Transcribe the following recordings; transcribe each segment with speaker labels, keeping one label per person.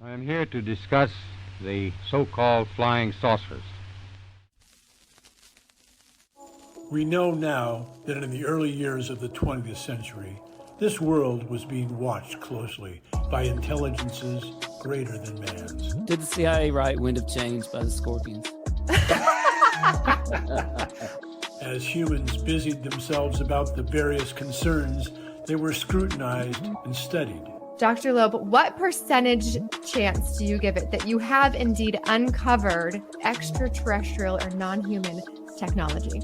Speaker 1: I am here to discuss the so-called flying saucers.
Speaker 2: We know now that in the early years of the 20th century, this world was being watched closely by intelligences greater than man's.
Speaker 3: Did the CIA write Wind of Change by the Scorpions?
Speaker 2: As humans busied themselves about the various concerns, they were scrutinized and studied.
Speaker 4: Dr. Loeb, what percentage chance do you give it that you have indeed uncovered extraterrestrial or non-human technology?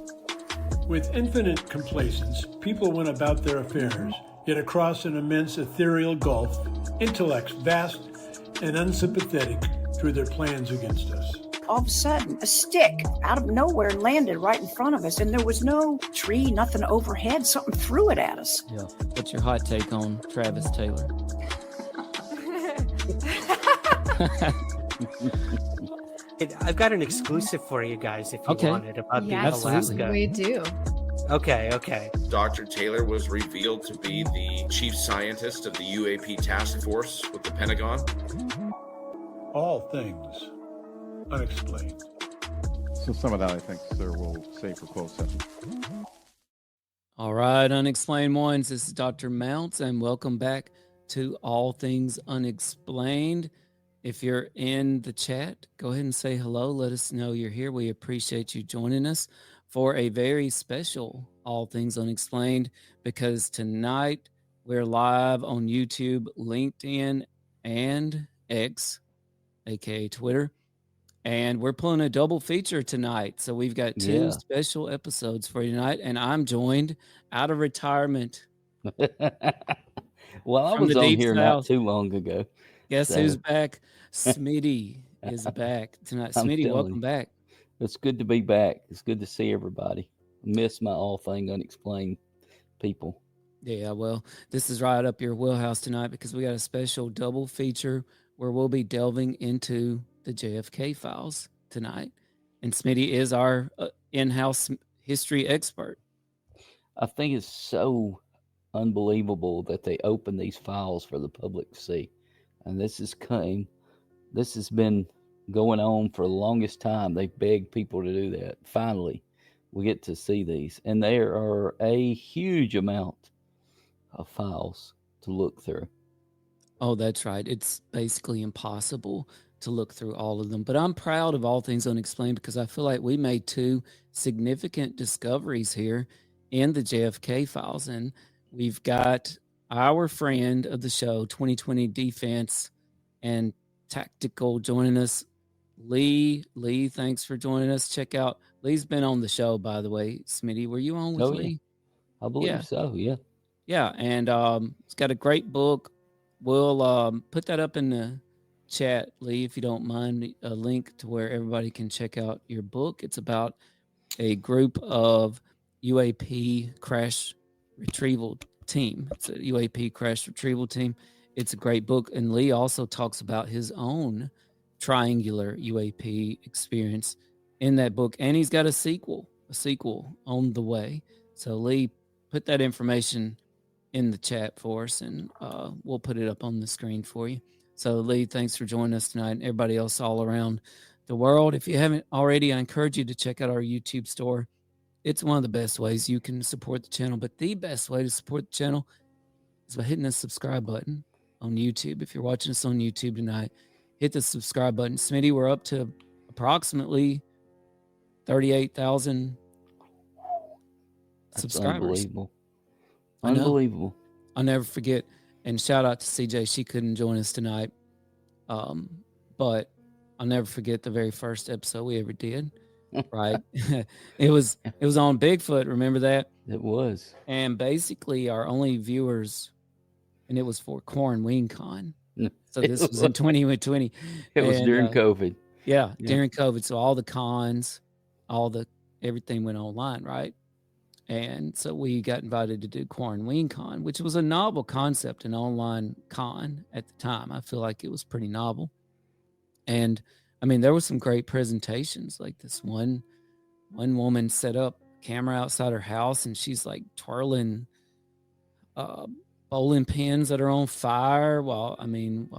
Speaker 2: With infinite complacence, people went about their affairs, yet across an immense ethereal gulf, intellects vast and unsympathetic drew their plans against us.
Speaker 5: All of a sudden, a stick out of nowhere landed right in front of us, and there was no tree, nothing overhead. Something threw it at us.
Speaker 3: Yeah. What's your hot take on Travis Taylor?
Speaker 6: I've got an exclusive for you guys if you want it about the Alaska.
Speaker 4: We do.
Speaker 6: Okay.
Speaker 7: Dr. Taylor was revealed to be the chief scientist of the UAP task force with the Pentagon.
Speaker 2: All Things Unexplained.
Speaker 8: So some of that, I think, sir, we'll save for closed session.
Speaker 3: All right, Unexplained Ones, this is Dr. Mounts, and welcome back to All Things Unexplained. If you're in the chat, go ahead and say hello. Let us know you're here. We appreciate you joining us for a very special All Things Unexplained, because tonight we're live on YouTube, LinkedIn, and X, aka Twitter. And we're pulling a double feature tonight. So we've got two special episodes for you tonight. And I'm joined out of retirement.
Speaker 9: Well, I was on here not too long ago.
Speaker 3: Guess who's back? Smitty is back tonight. Smitty, welcome back.
Speaker 9: It's good to be back. It's good to see everybody. I miss my All Thing Unexplained people.
Speaker 3: Yeah, well, this is right up your wheelhouse tonight because we got a special double feature where we'll be delving into the JFK files tonight. And Smitty is our in-house history expert.
Speaker 9: I think it's so unbelievable that they open these files for the public to see. And this has been going on for the longest time. They've begged people to do that. Finally, we get to see these. And there are a huge amount of files to look through.
Speaker 3: Oh, that's right. It's basically impossible to look through all of them. But I'm proud of All Things Unexplained because I feel like we made two significant discoveries here in the JFK files. And we've got our friend of the show, 2020 Defense and Tactical, joining us. Lee, thanks for joining us. Check out, Lee's been on the show, by the way. Smitty, were you on with Lee?
Speaker 9: I believe so, yeah.
Speaker 3: Yeah, and it's got a great book. We'll put that up in the chat, Lee, if you don't mind, a link to where everybody can check out your book. It's about a group of UAP crash retrieval team. It's a UAP crash retrieval team. It's a great book. And Lee also talks about his own triangular UAP experience in that book. And he's got a sequel on the way. So Lee, put that information in the chat for us, and we'll put it up on the screen for you. So Lee, thanks for joining us tonight, and everybody else all around the world. If you haven't already, I encourage you to check out our YouTube store. It's one of the best ways you can support the channel, but the best way to support the channel is by hitting the subscribe button on YouTube. If you're watching us on YouTube tonight, hit the subscribe button. Smitty, we're up to approximately 38,000 subscribers.
Speaker 9: Unbelievable.
Speaker 3: I'll never forget. And shout out to CJ. She couldn't join us tonight. But I'll never forget the very first episode we ever did. Right. It was on Bigfoot. Remember that?
Speaker 9: It was.
Speaker 3: And basically our only viewers, and it was for Corn Wing Con. So this was in 2020.
Speaker 9: It was during COVID.
Speaker 3: Yeah, during COVID. So all the cons, everything went online, right? And so we got invited to do Corn Wing Con, which was a novel concept, an online con at the time. I feel like it was pretty novel. And I mean, there were some great presentations. Like this one woman set up camera outside her house, and she's like twirling bowling pins that are on fire while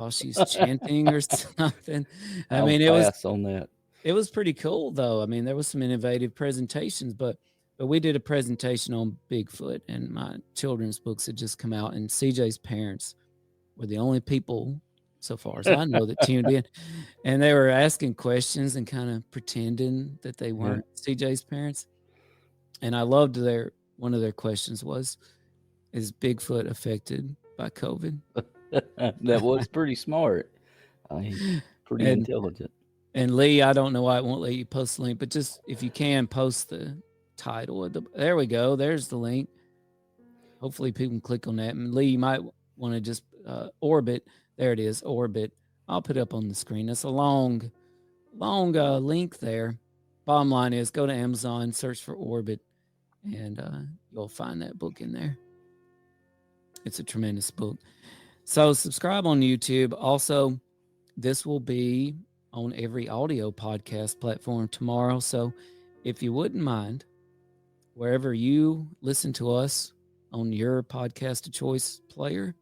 Speaker 3: she's chanting or something.
Speaker 9: I'll
Speaker 3: it
Speaker 9: pass on that.
Speaker 3: It was pretty cool though. There was some innovative presentations, but we did a presentation on Bigfoot, and my children's books had just come out, and CJ's parents were the only people, so far as I know, that tuned in, and they were asking questions and kind of pretending that they weren't CJ's parents. And I loved one of their questions was, is Bigfoot affected by COVID?
Speaker 9: That was pretty smart. Pretty intelligent.
Speaker 3: And Lee, I don't know why it won't let you post the link, but just if you can post the title of there we go. There's the link. Hopefully people can click on that. And Lee, you might want to just Orbit. There it is, Orbit. I'll put it up on the screen. That's a long link there. Bottom line is, go to Amazon, search for Orbit, and you'll find that book in there. It's a tremendous book. So subscribe on YouTube. Also, this will be on every audio podcast platform tomorrow. So if you wouldn't mind, wherever you listen to us on your podcast of choice player,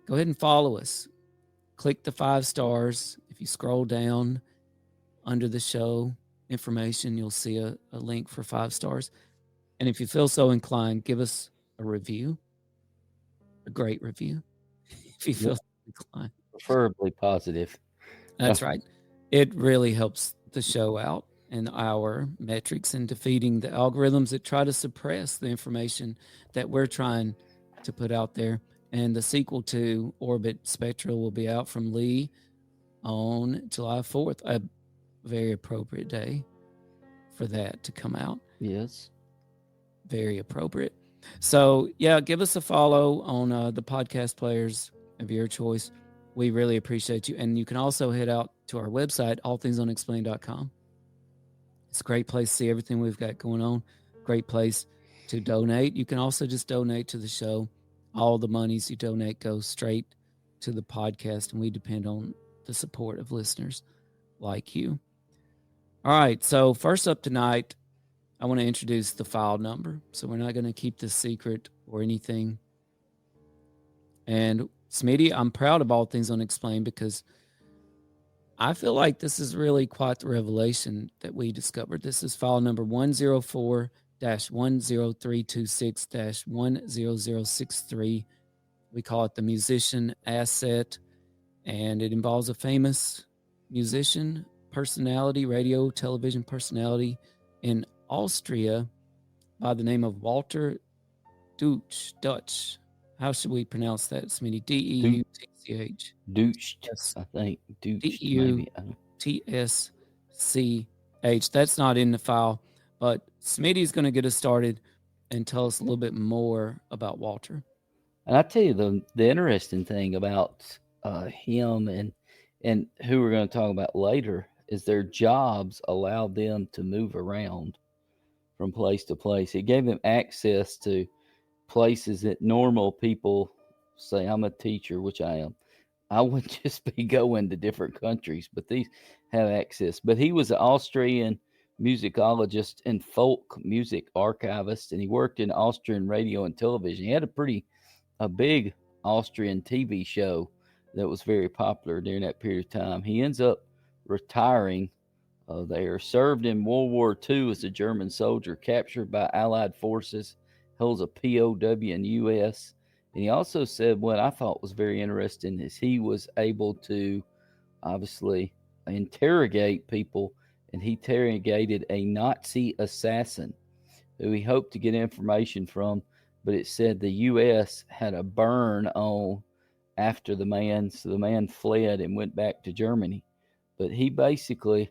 Speaker 3: go ahead and follow us. Click the 5 stars. If you scroll down under the show information, you'll see a link for 5 stars. And if you feel so inclined, give us a review, a great review, if you feel so inclined.
Speaker 9: Preferably positive.
Speaker 3: That's right. It really helps the show out and our metrics in defeating the algorithms that try to suppress the information that we're trying to put out there. And the sequel to Orbit Spectra will be out from Lee on July 4th, a very appropriate day for that to come out.
Speaker 9: Yes.
Speaker 3: Very appropriate. So, yeah, give us a follow on the podcast players of your choice. We really appreciate you. And you can also head out to our website, allthingsunexplained.com. It's a great place to see everything we've got going on. Great place to donate. You can also just donate to the show. All the monies you donate goes straight to the podcast, and we depend on the support of listeners like you. All right, so first up tonight, I want to introduce the file number. So we're not going to keep this secret or anything. And Smitty, I'm proud of All Things Unexplained because I feel like this is really quite the revelation that we discovered. This is file number 104-10326-10063. We call it the musician asset, and it involves a famous musician, personality, radio, television personality in Austria by the name of Walter Dutch. How should we pronounce that, Smitty? D-E-U-T-C-H.
Speaker 9: Dutch,
Speaker 3: yes.
Speaker 9: I think. Dutch,
Speaker 3: D-U-T-S-C-H. That's not in the file, but Smitty's going to get us started and tell us a little bit more about Walter.
Speaker 9: And I tell you, the interesting thing about him and who we're going to talk about later is their jobs allowed them to move around from place to place. It gave them access to places that normal people, say I'm a teacher, which I am, I would just be going to different countries, but these have access. But he was an Austrian musicologist and folk music archivist, and he worked in Austrian radio and television. He had a big Austrian TV show that was very popular during that period of time. He ends up retiring there, served in World War II as a German soldier, captured by Allied forces, holds a POW in the U.S. And he also said what I thought was very interesting is he was able to obviously interrogate people, and he interrogated a Nazi assassin who he hoped to get information from, but it said the U.S. had a burn on after the man, so the man fled and went back to Germany. But he basically,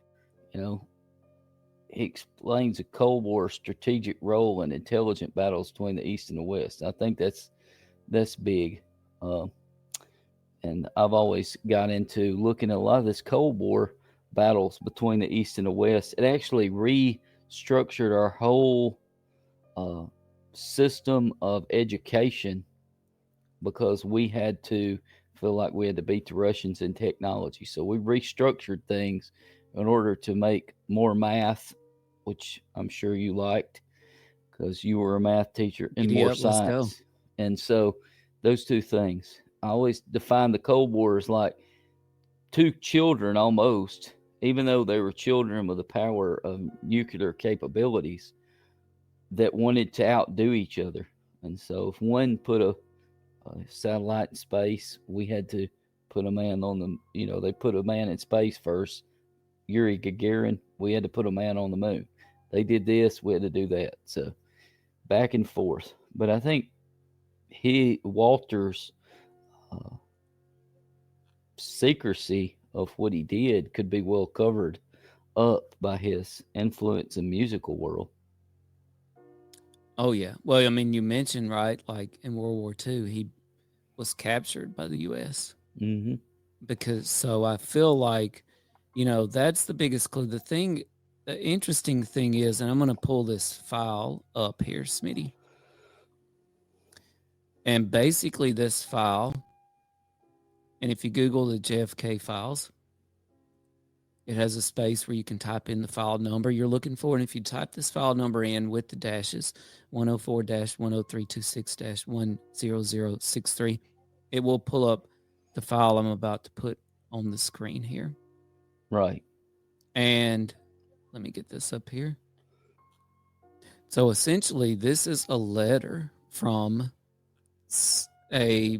Speaker 9: he explains a Cold War strategic role in intelligent battles between the East and the West. I think that's big. And I've always got into looking at a lot of this Cold War battles between the East and the West. It actually restructured our whole system of education because we had to feel like we had to beat the Russians in technology. So we restructured things in order to make more math, which I'm sure you liked because you were a math teacher, and more science. And so those two things. I always define the Cold War as like two children almost, even though they were children with the power of nuclear capabilities that wanted to outdo each other. And so if one put a satellite in space, we had to put a man on the, they put a man in space first. Yuri Gagarin, we had to put a man on the moon. They did this, we had to do that. So back and forth. But I think Walter's secrecy of what he did could be well covered up by his influence in musical world.
Speaker 3: Oh yeah. Well, I mean, you mentioned, right, like in World War II, he was captured by the U.S.
Speaker 9: Mm-hmm.
Speaker 3: So I feel like, that's the biggest clue. The interesting thing is, and I'm going to pull this file up here, Smitty. And basically this file, and if you Google the JFK files, it has a space where you can type in the file number you're looking for. And if you type this file number in with the dashes, 104-10326-10063, it will pull up the file I'm about to put on the screen here.
Speaker 9: Right.
Speaker 3: And let me get this up here. So essentially, this is a letter from a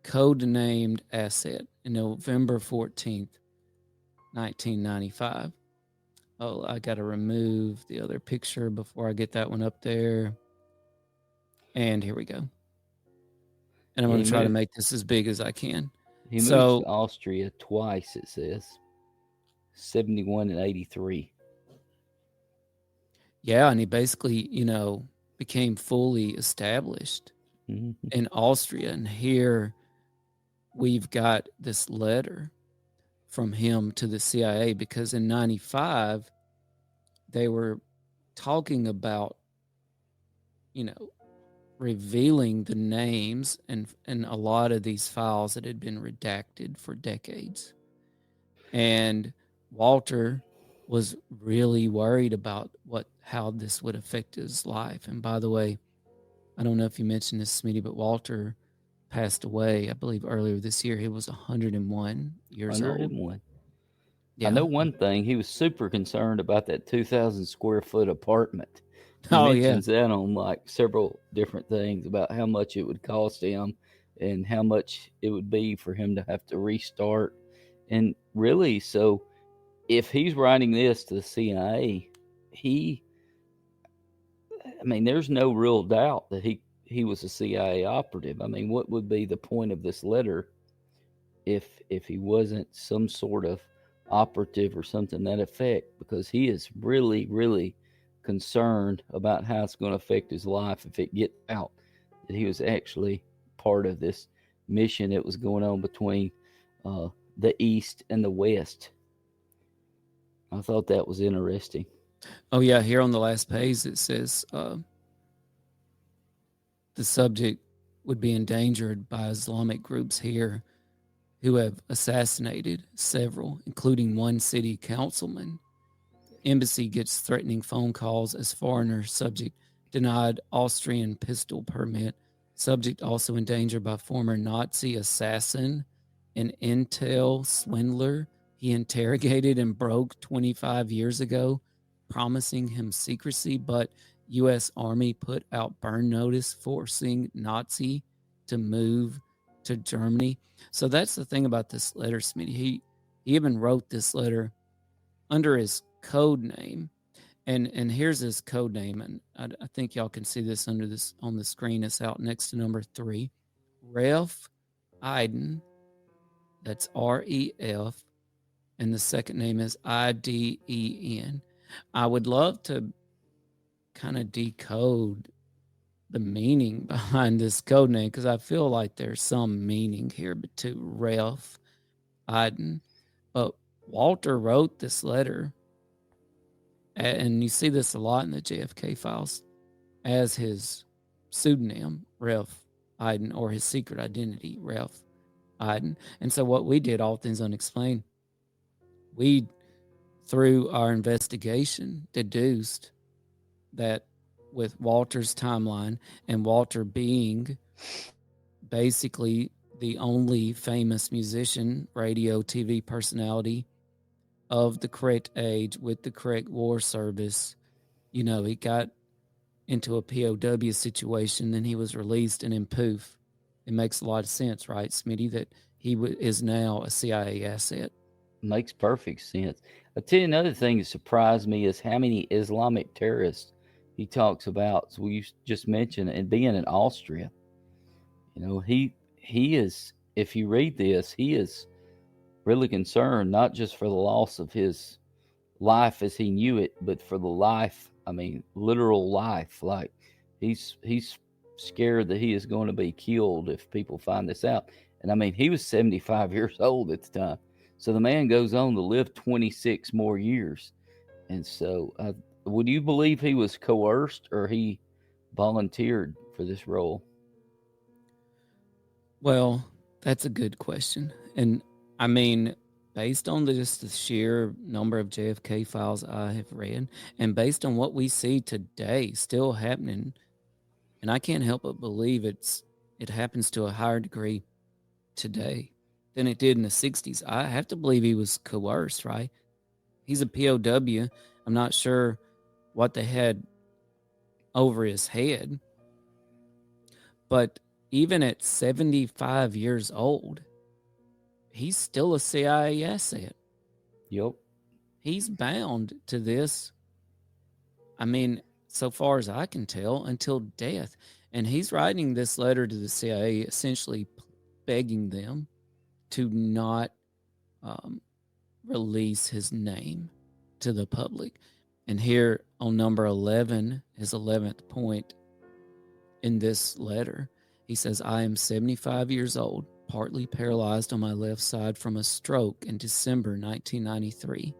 Speaker 3: code-named asset in November 14th, 1995. Oh, I got to remove the other picture before I get that one up there. And here we go. And I'm going to try to make this as big as I can.
Speaker 9: He moved to Austria twice, it says. 71 and 83.
Speaker 3: Yeah, and he basically, became fully established in Austria. And here we've got this letter from him to the CIA, because in 95, they were talking about, revealing the names and a lot of these files that had been redacted for decades. And Walter was really worried about how this would affect his life. And by the way, I don't know if you mentioned this, Smitty, but Walter passed away, I believe, earlier this year. He was 101 years old.
Speaker 9: 101.
Speaker 3: Yeah.
Speaker 9: I know one thing. He was super concerned about that 2,000 square foot apartment. He
Speaker 3: Oh,
Speaker 9: mentions that on like several different things about how much it would cost him and how much it would be for him to have to restart. And really, so if he's writing this to the CIA, there's no real doubt that he was a CIA operative. I mean, what would be the point of this letter if he wasn't some sort of operative or something to that effect? Because he is really, really concerned about how it's going to affect his life if it gets out that he was actually part of this mission that was going on between the East and the West. I thought that was interesting.
Speaker 3: Oh, yeah. Here on the last page, it says the subject would be endangered by Islamic groups here who have assassinated several, including one city councilman. Embassy gets threatening phone calls as foreigner. Subject denied Austrian pistol permit. Subject also endangered by former Nazi assassin and intel swindler he interrogated and broke 25 years ago, promising him secrecy, but U.S. Army put out burn notice forcing Nazi to move to Germany. So that's the thing about this letter, Smitty. He even wrote this letter under his code name, and here's his code name, and I think y'all can see this on the screen. It's out next to number 3. Ref Iden, that's REF, and the second name is IDEN. I would love to kind of decode the meaning behind this code name, because I feel like there's some meaning here to Ref Iden. But Walter wrote this letter, and you see this a lot in the JFK files, as his pseudonym, Ref Iden, or his secret identity, Ref Iden. And so what we did, All Things Unexplained, we, through our investigation, deduced that with Walter's timeline and Walter being basically the only famous musician, radio, TV personality of the correct age with the correct war service. You know, he got into a POW situation, then he was released, and then poof. It makes a lot of sense, right, Smitty, that he is now a CIA asset.
Speaker 9: Makes perfect sense. I'll tell you another thing that surprised me is how many Islamic terrorists he talks about. So we just mentioned, and being in Austria, you know, he is, if you read this, he is really concerned, not just for the loss of his life as he knew it, but for the life, I mean, literal life. Like he's scared that he is going to be killed if people find this out. And I mean, he was 75 years old at the time. So the man goes on to live 26 more years. And so would you believe he was coerced or he volunteered for this role?
Speaker 3: Well, that's a good question. And I mean, based on just the sheer number of JFK files I have read, and based on what we see today still happening, and I can't help but believe it happens to a higher degree today than it did in the 60s. I have to believe he was coerced, right? He's a POW. I'm not sure what they had over his head. But even at 75 years old, he's still a CIA asset.
Speaker 9: Yep.
Speaker 3: He's bound to this, I mean, so far as I can tell, until death. And he's writing this letter to the CIA, essentially begging them to not release his name to the public. And here on number 11, his 11th point in this letter, he says, I am 75 years old, partly paralyzed on my left side from a stroke in December 1993.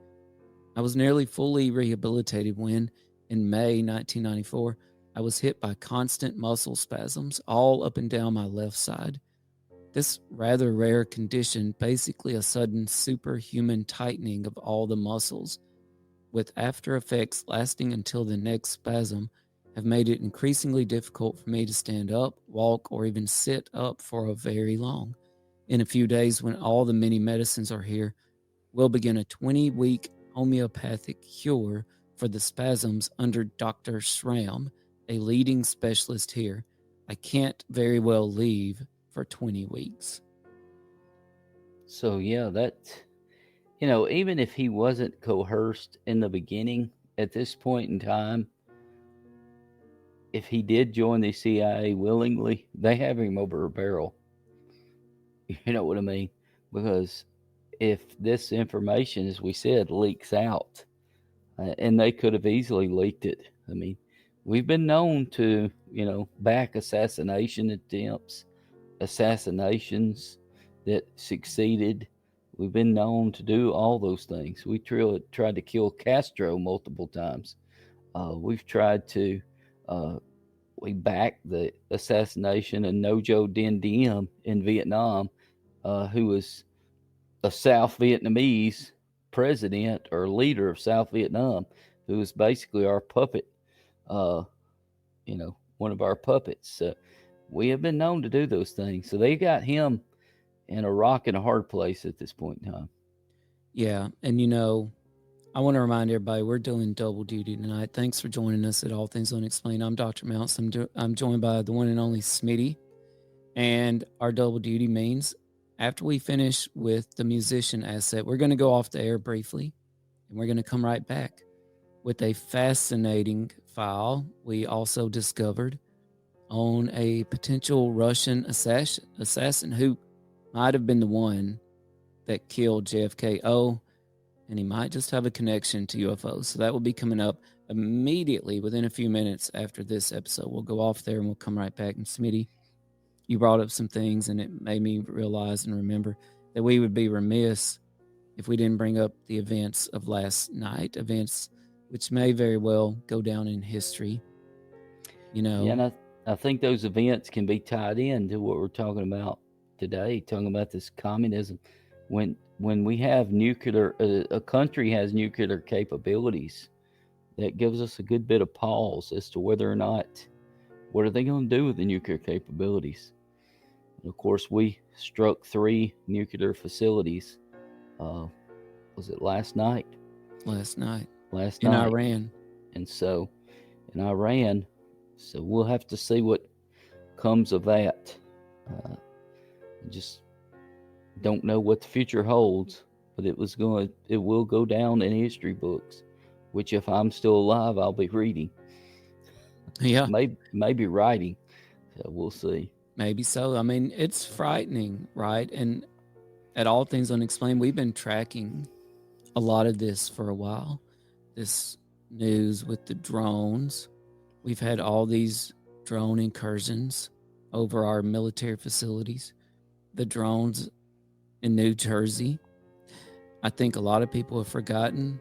Speaker 3: I was nearly fully rehabilitated when, in May 1994, I was hit by constant muscle spasms all up and down my left side. This rather rare condition, basically a sudden superhuman tightening of all the muscles, with after effects lasting until the next spasm, have made it increasingly difficult for me to stand up, walk, or even sit up for a very long. In a few days, when all the many medicines are here, we'll begin a 20-week homeopathic cure for the spasms under Dr. Schramm, a leading specialist here. I can't very well leave for 20 weeks.
Speaker 9: So, yeah, that, you know, even if he wasn't coerced in the beginning, at this point in time, if he did join the CIA willingly, they have him over a barrel. You know what I mean? Because if this information, as we said, leaks out, and they could have easily leaked it. I mean, we've been known to, you know, back assassination attempts, assassinations that succeeded. We've been known to do all those things. We tried to kill Castro multiple times. We've tried to, we backed the assassination of Ngo Dinh Diem in Vietnam, who was a South Vietnamese president or leader of South Vietnam, who was basically our puppet, you know, one of our puppets. We have been known to do those things. So they got him in a rock and a hard place at this point in time.
Speaker 3: Yeah. And, you know, I want to remind everybody we're doing double duty tonight. Thanks for joining us at All Things Unexplained. I'm Dr. Mounts. I'm joined by the one and only Smitty. And our double duty means after we finish with the musician asset, we're going to go off the air briefly, and we're going to come right back with a fascinating file we also discovered on a potential Russian assassin who might have been the one that killed JFK. Oh, and he might just have a connection to UFOs. So that will be coming up immediately within a few minutes after this episode. We'll go off there and we'll come right back. And Smitty, you brought up some things, and it made me realize and remember that we would be remiss if we didn't bring up the events of last night, events which may very well go down in history. You know,
Speaker 9: yeah, and I think those events can be tied in to what we're talking about today, talking about this communism. When we have nuclear, a country has nuclear capabilities, that gives us a good bit of pause as to whether or not, what are they going to do with the nuclear capabilities? And of course, we struck 3 nuclear facilities. Was it last night?
Speaker 3: Last night.
Speaker 9: Last
Speaker 3: in
Speaker 9: night.
Speaker 3: Iran.
Speaker 9: And so, in Iran, so we'll have to see what comes of that. Just don't know what the future holds, but it will go down in history books, which if I'm still alive, I'll be reading.
Speaker 3: Yeah.
Speaker 9: Maybe writing. So we'll see.
Speaker 3: Maybe so. I mean, it's frightening, right? And at All Things Unexplained, we've been tracking a lot of this for a while. This news with the drones. We've had all these drone incursions over our military facilities. The drones in New Jersey. I think a lot of people have forgotten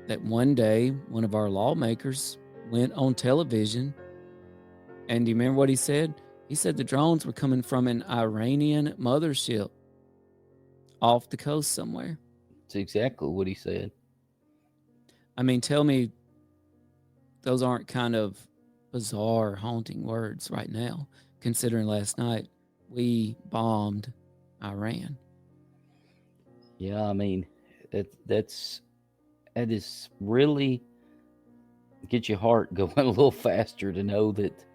Speaker 3: that one day one of our lawmakers went on television, and do you remember what he said? He said the drones were coming from an Iranian mothership off the coast somewhere.
Speaker 9: That's exactly what he said.
Speaker 3: I mean, tell me those aren't kind of bizarre, haunting words right now, considering last night we bombed Iran.
Speaker 9: Yeah, I mean, that is really get your heart going a little faster to know that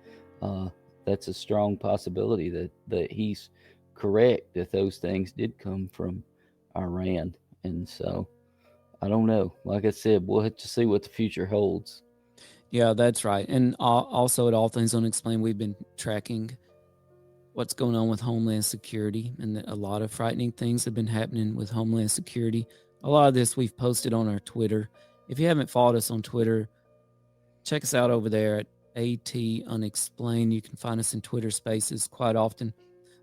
Speaker 9: that's a strong possibility that he's correct, that those things did come from Iran. And so I don't know. Like I said, we'll have to see what the future holds.
Speaker 3: Yeah, that's right. And also at All Things Unexplained, we've been tracking what's going on with Homeland Security, and a lot of frightening things have been happening with Homeland Security. A lot of this we've posted on our Twitter. If you haven't followed us on Twitter, check us out over there at AT Unexplained. You can find us in Twitter Spaces quite often.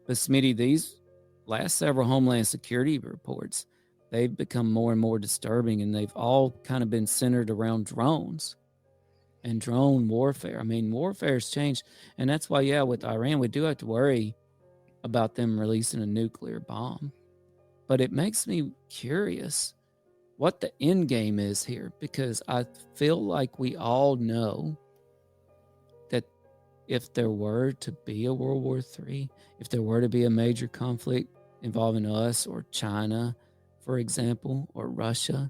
Speaker 3: But Smitty, these last several Homeland Security reports, they've become more and more disturbing, and they've all kind of been centered around drones and drone warfare. I mean, warfare's changed, and that's why, yeah, with Iran, we do have to worry about them releasing a nuclear bomb. But it makes me curious what the end game is here, because I feel like we all know that if there were to be a World War III, if there were to be a major conflict involving us or China, for example, or Russia,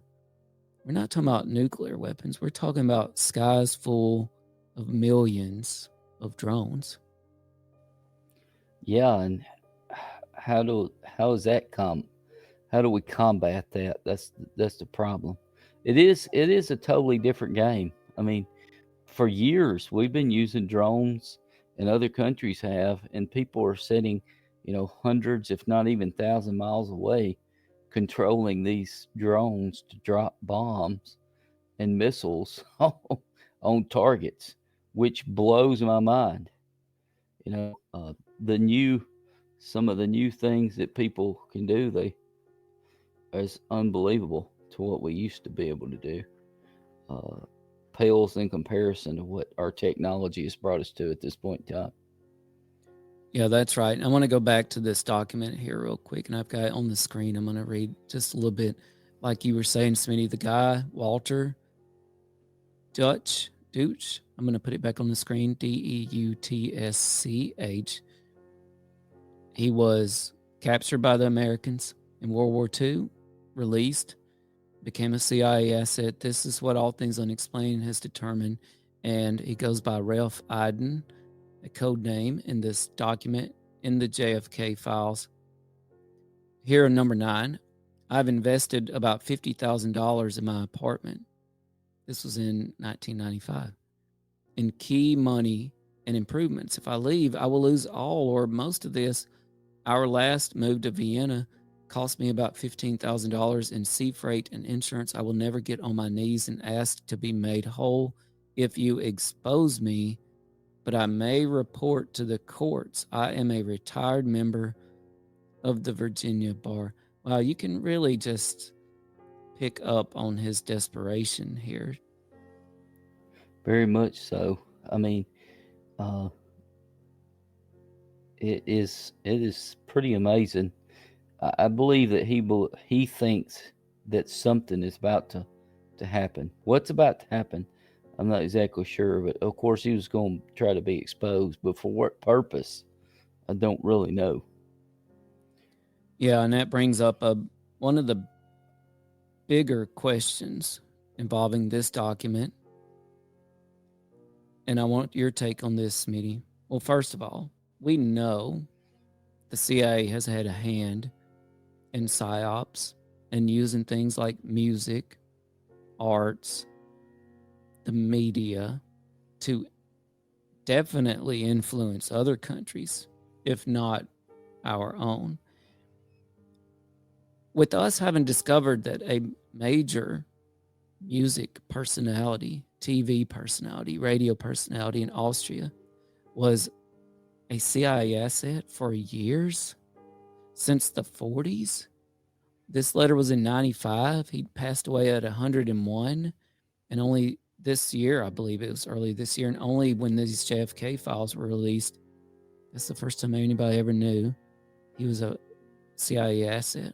Speaker 3: we're not talking about nuclear weapons. We're talking about skies full of millions of drones.
Speaker 9: Yeah, and how does that come? How do we combat that? That's the problem. It is a totally different game. I mean, for years we've been using drones, and other countries have, and people are sitting, hundreds, if not even 1,000 miles away, controlling these drones to drop bombs and missiles on targets, which blows my mind. Some of the new things that people can do, is unbelievable to what we used to be able to do. Pales in comparison to what our technology has brought us to at this point in time.
Speaker 3: Yeah, that's right. I want to go back to this document here real quick, and I've got it on the screen. I'm going to read just a little bit. Like you were saying, Smitty, the guy, Walter Deutsch, I'm going to put it back on the screen, Deutsch. He was captured by the Americans in World War II, released, became a CIA asset. This is what All Things Unexplained has determined, and he goes by Ralph Iden, a code name in this document in the JFK files. Here in number 9, I've invested about $50,000 in my apartment. This was in 1995. In key money and improvements. If I leave, I will lose all or most of this. Our last move to Vienna cost me about $15,000 in sea freight and insurance. I will never get on my knees and ask to be made whole if you expose me, but I may report to the courts. I am a retired member of the Virginia Bar. Wow, you can really just pick up on his desperation here.
Speaker 9: Very much so. I mean, it is pretty amazing. I believe that he thinks that something is about to happen. What's about to happen, I'm not exactly sure, but of course he was going to try to be exposed, but for what purpose, I don't really know.
Speaker 3: Yeah, and that brings up one of the bigger questions involving this document. And I want your take on this, Smitty. Well, first of all, we know the CIA has had a hand in psyops and using things like music, arts, the media to definitely influence other countries, if not our own. With us having discovered that a major music personality, TV personality, radio personality in Austria was a CIA asset for years, since the 40s. This letter was in 95. He'd passed away at 101. And only this year, I believe it was early this year, and only when these JFK files were released, that's the first time anybody ever knew he was a CIA asset.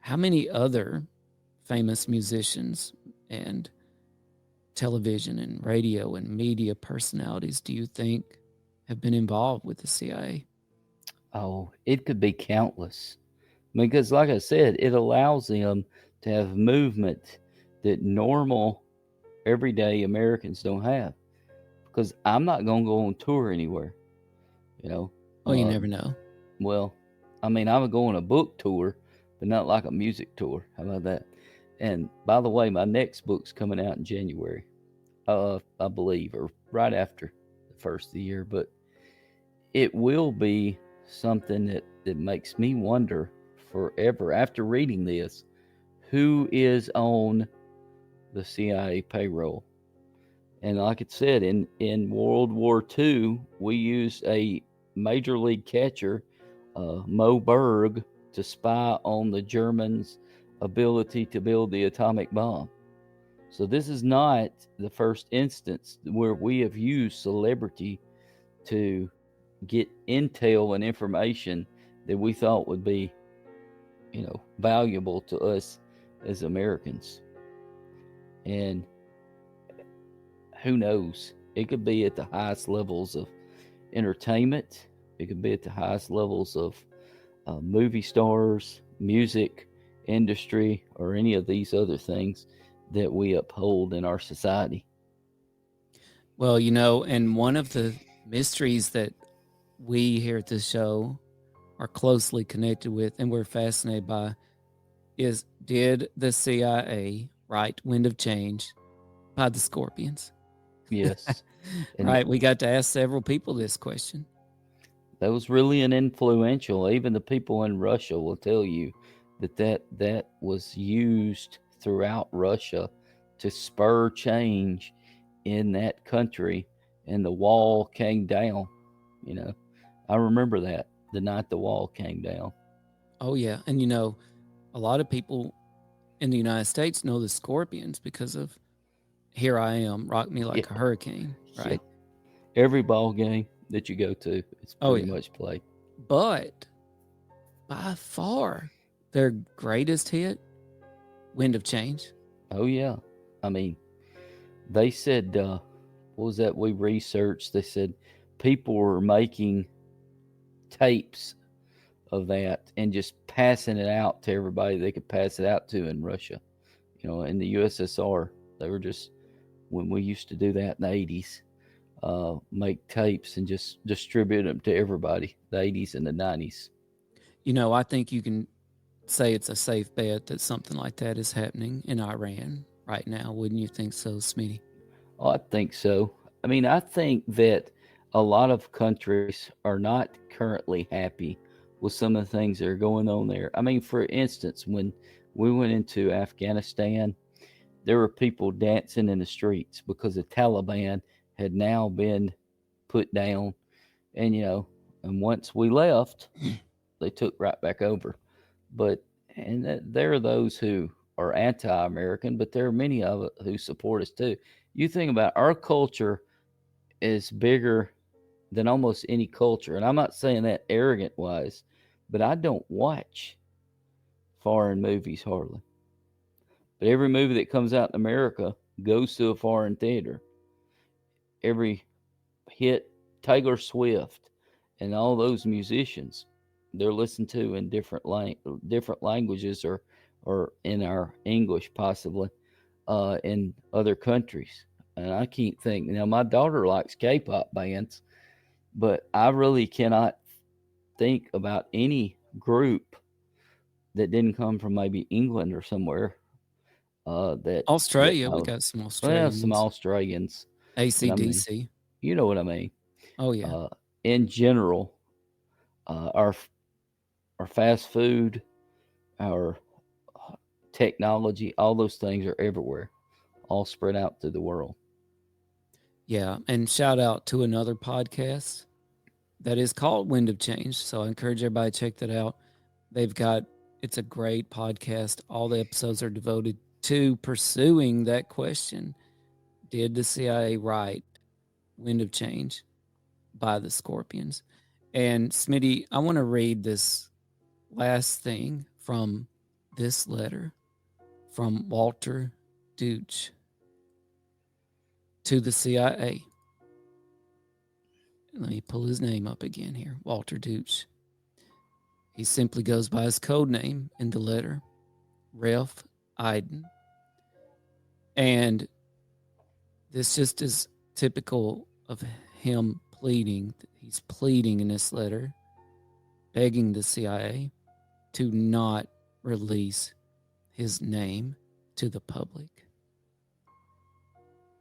Speaker 3: How many other famous musicians and television and radio and media personalities do you think have been involved with the CIA?
Speaker 9: Oh, it could be countless. Because, like I said, it allows them to have movement that normal, everyday Americans don't have. Because I'm not going to go on tour anywhere, you know.
Speaker 3: Oh, you never know.
Speaker 9: Well, I mean, I would go on a book tour, but not like a music tour. How about that? And by the way, my next book's coming out in January, I believe, or right after the first of the year. But it will be something that makes me wonder forever after reading this, who is on the CIA payroll. And like it said, in World War II, we used a major league catcher, Mo Berg, to spy on the Germans' ability to build the atomic bomb. So this is not the first instance where we have used celebrity to get intel and information that we thought would be, valuable to us as Americans. And who knows? It could be at the highest levels of entertainment. It could be at the highest levels of movie stars, music industry, or any of these other things that we uphold in our society.
Speaker 3: Well, and one of the mysteries that we here at this show are closely connected with and we're fascinated by is, did the CIA write Wind of Change by the Scorpions?
Speaker 9: Yes.
Speaker 3: Right. We got to ask several people this question.
Speaker 9: That was really an influential. Even the people in Russia will tell you that was used throughout Russia to spur change in that country, and the wall came down. I remember that, the night the wall came down.
Speaker 3: Oh yeah. And a lot of people in the United States know the Scorpions because of Here I Am, Rock Me Like a Hurricane, right?
Speaker 9: Yeah. Every ball game that you go to, it's pretty much played.
Speaker 3: But by far their greatest hit, Wind of Change.
Speaker 9: Oh yeah. I mean, they said, what was that we researched? They said people were making tapes of that and just passing it out to everybody they could pass it out to in Russia. In the USSR, they were just, when we used to do that in the 80s, make tapes and just distribute them to everybody, the 80s and the 90s.
Speaker 3: I think you can say it's a safe bet that something like that is happening in Iran right now. Wouldn't you think so, Smitty?
Speaker 9: Oh, I think so. I mean, I think that a lot of countries are not currently happy with some of the things that are going on there. I mean, for instance, when we went into Afghanistan, there were people dancing in the streets because the Taliban had now been put down. And, and once we left, they took right back over. And there are those who are anti-American, but there are many of it who support us too. You think about our culture is bigger than almost any culture. And I'm not saying that arrogant wise, but I don't watch foreign movies hardly. But every movie that comes out in America goes to a foreign theater. Every hit, Taylor Swift and all those musicians, they're listened to in different languages, or in our English possibly, in other countries. And I can't think. Now, my daughter likes K-pop bands, but I really cannot think about any group that didn't come from maybe England or somewhere.
Speaker 3: Australia, we got some Australians.
Speaker 9: Well, some Australians.
Speaker 3: AC/DC.
Speaker 9: I mean, you know what I mean.
Speaker 3: Oh yeah.
Speaker 9: In general, our fast food, our technology, all those things are everywhere, all spread out through the world.
Speaker 3: Yeah, and shout out to another podcast that is called Wind of Change. So I encourage everybody to check that out. It's a great podcast. All the episodes are devoted to pursuing that question. Did the CIA write Wind of Change by the Scorpions? And Smitty, I want to read this last thing from this letter from Walter Deutsch to the CIA. Let me pull his name up again here. Walter Deutsch. He simply goes by his code name in the letter, Ralph Iden. And this just is typical of him pleading. He's pleading in this letter, begging the CIA to not release his name to the public.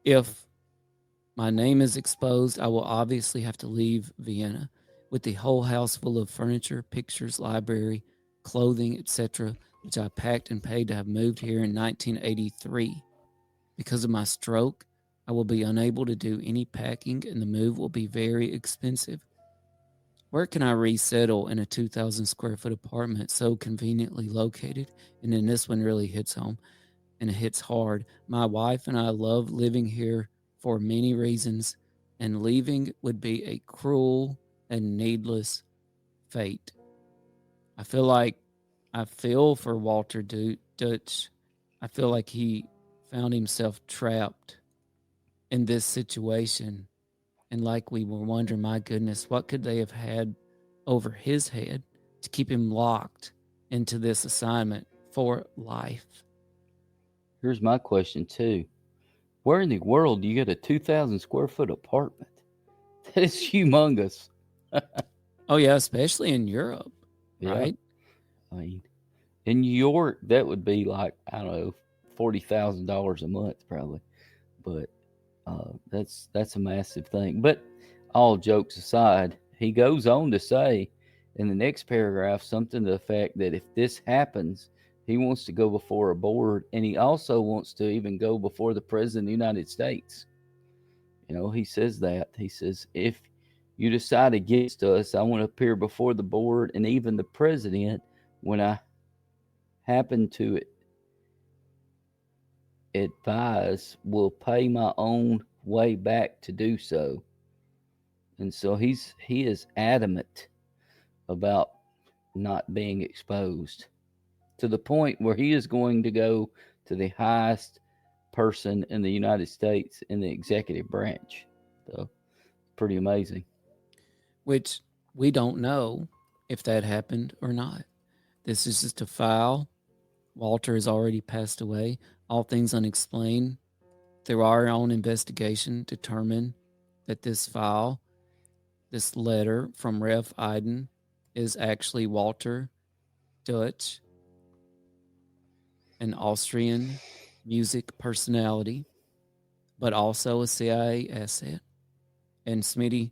Speaker 3: If my name is exposed, I will obviously have to leave Vienna with the whole house full of furniture, pictures, library, clothing, etc., which I packed and paid to have moved here in 1983. Because of my stroke, I will be unable to do any packing, and the move will be very expensive. Where can I resettle in a 2,000 square foot apartment so conveniently located? And then this one really hits home, and it hits hard. My wife and I love living here for many reasons, and leaving would be a cruel and needless fate. I feel for Walter Deutsch. I feel like he found himself trapped in this situation, and like we were wondering, my goodness, what could they have had over his head to keep him locked into this assignment for life?
Speaker 9: Here's my question too. Where in the world do you get a 2,000 square foot apartment? That is humongous.
Speaker 3: Oh yeah, especially in Europe, right?
Speaker 9: I mean, in New York, that would be like, I don't know, $40,000 a month probably. But that's a massive thing. But all jokes aside, he goes on to say in the next paragraph something to the effect that if this happens, he wants to go before a board, and he also wants to even go before the President of the United States. You know, he says that. He says, if you decide against us, I want to appear before the board and even the President when I happen to advise, will pay my own way back to do so. And so he is adamant about not being exposed, to the point where he is going to go to the highest person in the United States in the executive branch. So, pretty amazing.
Speaker 3: Which we don't know if that happened or not. This is just a file. Walter has already passed away. All Things Unexplained, through our own investigation, determined that this file, this letter from Ralph Iden, is actually Walter Deutsch, an Austrian music personality, but also a CIA asset. And Smitty,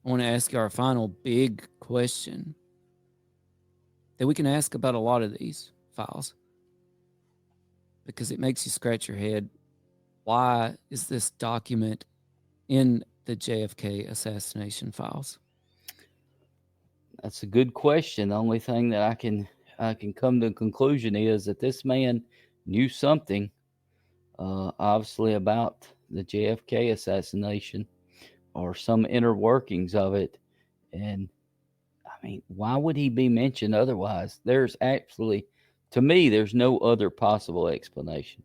Speaker 3: I want to ask you our final big question that we can ask about a lot of these files, because it makes you scratch your head. Why is this document in the JFK assassination files?
Speaker 9: That's a good question. The only thing that I can come to a conclusion is that this man knew something, obviously, about the JFK assassination or some inner workings of it. And I mean, why would he be mentioned otherwise? There's actually, to me, there's no other possible explanation.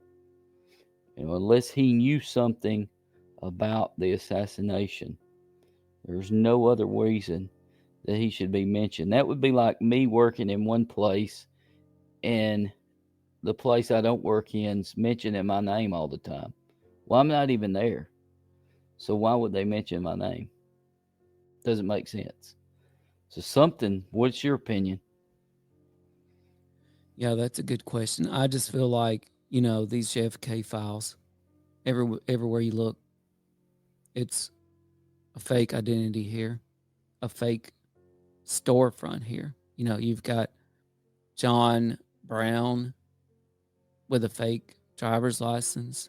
Speaker 9: You know, unless he knew something about the assassination, there's no other reason that he should be mentioned. That would be like me working in one place and the place I don't work in's mentioning my name all the time. Well, I'm not even there. So why would they mention my name? Doesn't make sense. So something, what's your opinion?
Speaker 3: Yeah, that's a good question. I just feel like, these JFK files, everywhere you look, it's a fake identity here, a fake storefront here. You've got John Brown with a fake driver's license,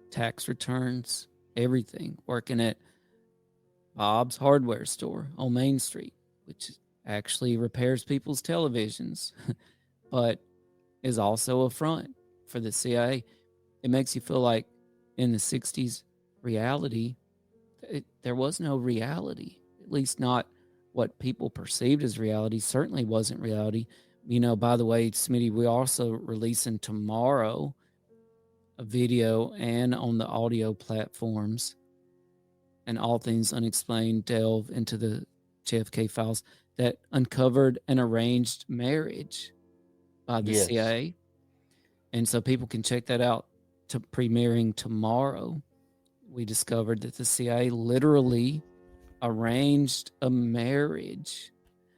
Speaker 3: tax returns, everything, working at Bob's hardware store on Main Street, which actually repairs people's televisions, but is also a front for the CIA. It makes you feel like in the 60s reality, there was no reality, at least not what people perceived as reality. Certainly wasn't reality. By the way, Smitty, we're also releasing tomorrow a video and on the audio platforms, and All Things Unexplained delve into the JFK files that uncovered an arranged marriage by the CIA. And so people can check that out, to premiering tomorrow. We discovered that the CIA literally arranged a marriage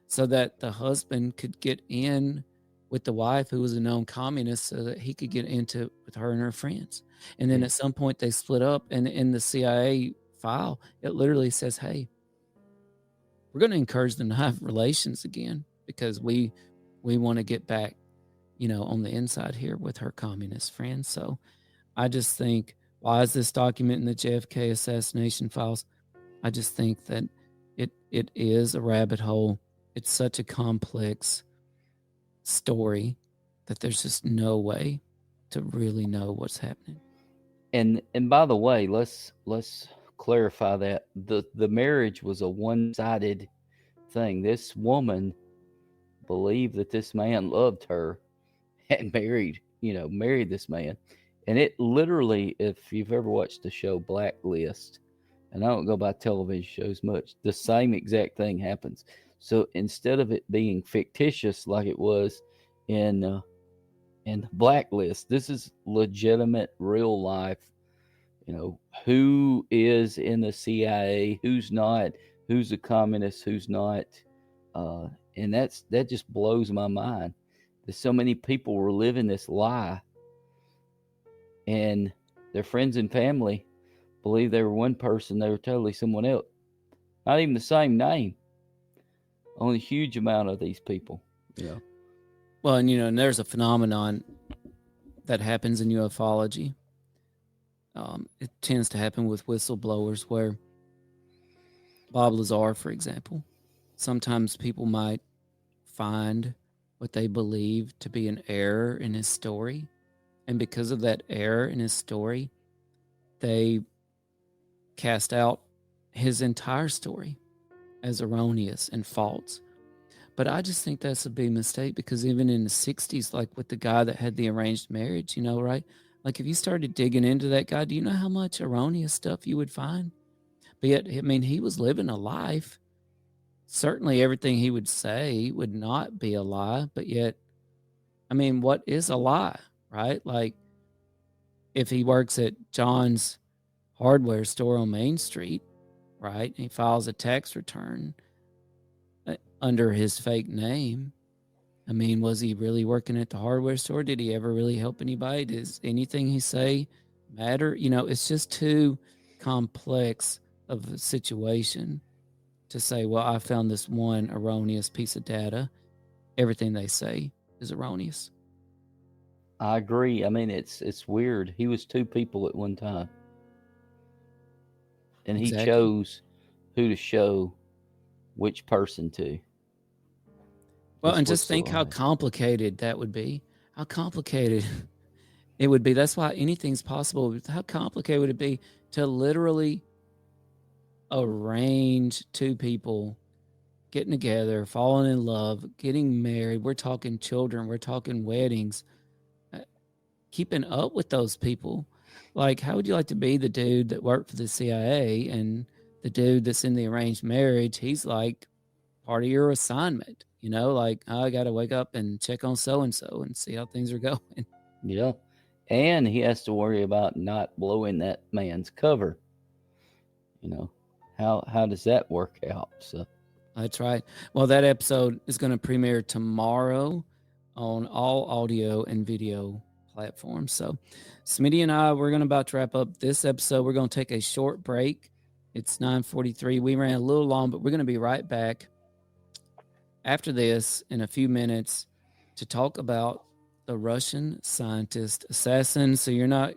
Speaker 3: so that the husband could get in with the wife, who was a known communist, so that he could get into with her and her friends. And then at some point they split up, and in the CIA file, it literally says, hey, we're going to encourage them to have relations again because we want to get back, on the inside here with her communist friends. So I just think, why is this document in the JFK assassination files? I just think that it is a rabbit hole. It's such a complex story that there's just no way to really know what's happening.
Speaker 9: And by the way, let's clarify that the marriage was a one-sided thing. This woman believed that this man loved her and married this man. And it literally, if you've ever watched the show Blacklist, and I don't go by television shows much, the same exact thing happens. So instead of it being fictitious like it was in Blacklist, this is legitimate, real life. Who is in the CIA, who's not, who's a communist, who's not, and that just blows my mind. That so many people were living this lie, and their friends and family believe they were one person, they were totally someone else. Not even the same name. On a huge amount of these people.
Speaker 3: Well, and there's a phenomenon that happens in ufology. It tends to happen with whistleblowers, where Bob Lazar, for example, sometimes people might find what they believe to be an error in his story. And because of that error in his story, they cast out his entire story as erroneous and false. But I just think that's a big mistake, because even in the 60s, like with the guy that had the arranged marriage, right? Like if you started digging into that guy, do you know how much erroneous stuff you would find? But yet, he was living a life. Certainly everything he would say would not be a lie, but yet, what is a lie, right? Like if he works at John's hardware store on Main Street, right, and he files a tax return under his fake name, was he really working at the hardware store? Did he ever really help anybody? Does anything he say matter? It's just too complex of a situation to say, well, I found this one erroneous piece of data. Everything they say is erroneous.
Speaker 9: I agree. It's weird. He was two people at one time. And he chose who to show which person to.
Speaker 3: Well, and just think how complicated that would be. How complicated it would be. That's why anything's possible. How complicated would it be to literally arrange two people getting together, falling in love, getting married? We're talking children. We're talking weddings. Keeping up with those people. Like, how would you like to be the dude that worked for the CIA and the dude that's in the arranged marriage? He's like part of your assignment. Like I got to wake up and check on so-and-so and see how things are going.
Speaker 9: Yeah. And he has to worry about not blowing that man's cover. How does that work out? So
Speaker 3: that's right. Well, that episode is going to premiere tomorrow on all audio and video platforms. So Smitty and I, we're going to about to wrap up this episode. We're going to take a short break. It's 9:43. We ran a little long, but we're going to be right back after this in a few minutes to talk about the Russian scientist assassin. So you're not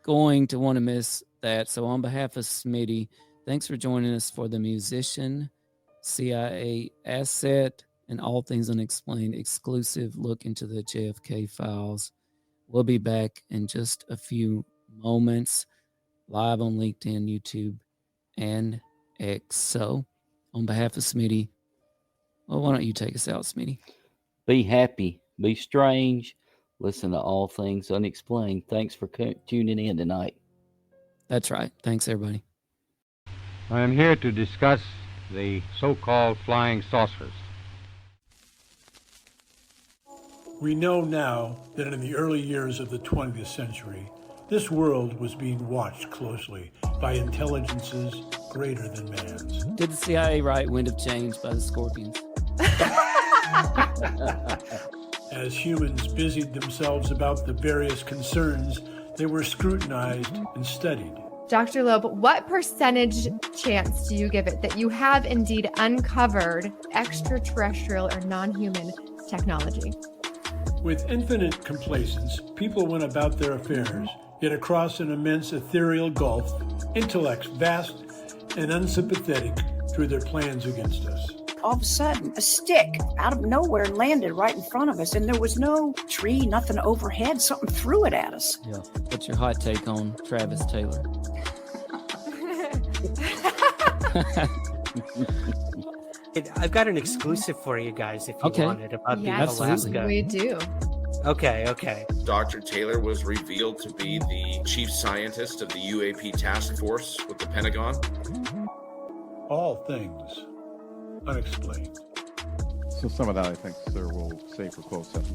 Speaker 3: going to want to miss that. So on behalf of Smitty, thanks for joining us for the musician, CIA asset, and All Things Unexplained exclusive look into the JFK files. We'll be back in just a few moments, live on LinkedIn, YouTube, and X. So on behalf of Smitty, well, why don't you take us out, Smitty?
Speaker 9: Be happy, be strange, listen to All Things Unexplained. Thanks for tuning in tonight.
Speaker 3: That's right. Thanks, everybody.
Speaker 1: I am here to discuss the so-called flying saucers.
Speaker 2: We know now that in the early years of the 20th century, this world was being watched closely by intelligences greater than man's.
Speaker 3: Did the CIA write Wind of Change by the Scorpions?
Speaker 2: As humans busied themselves about the various concerns, they were scrutinized and studied.
Speaker 4: Dr. Loeb, what percentage chance do you give it that you have indeed uncovered extraterrestrial or non-human technology?
Speaker 2: With infinite complacence, people went about their affairs, yet across an immense ethereal gulf, intellects vast and unsympathetic drew their plans against us.
Speaker 5: All of a sudden, a stick out of nowhere landed right in front of us, and there was no tree, nothing overhead. Something threw it at us.
Speaker 3: Yeah. What's your hot take on Travis Taylor?
Speaker 6: I've got an exclusive for you guys if you want it about the Alaska.
Speaker 4: We do.
Speaker 6: Okay.
Speaker 7: Dr. Taylor was revealed to be the chief scientist of the UAP task force with the Pentagon.
Speaker 2: All Things Unexplained.
Speaker 8: So some of that, I think, sir, we'll save for closed session.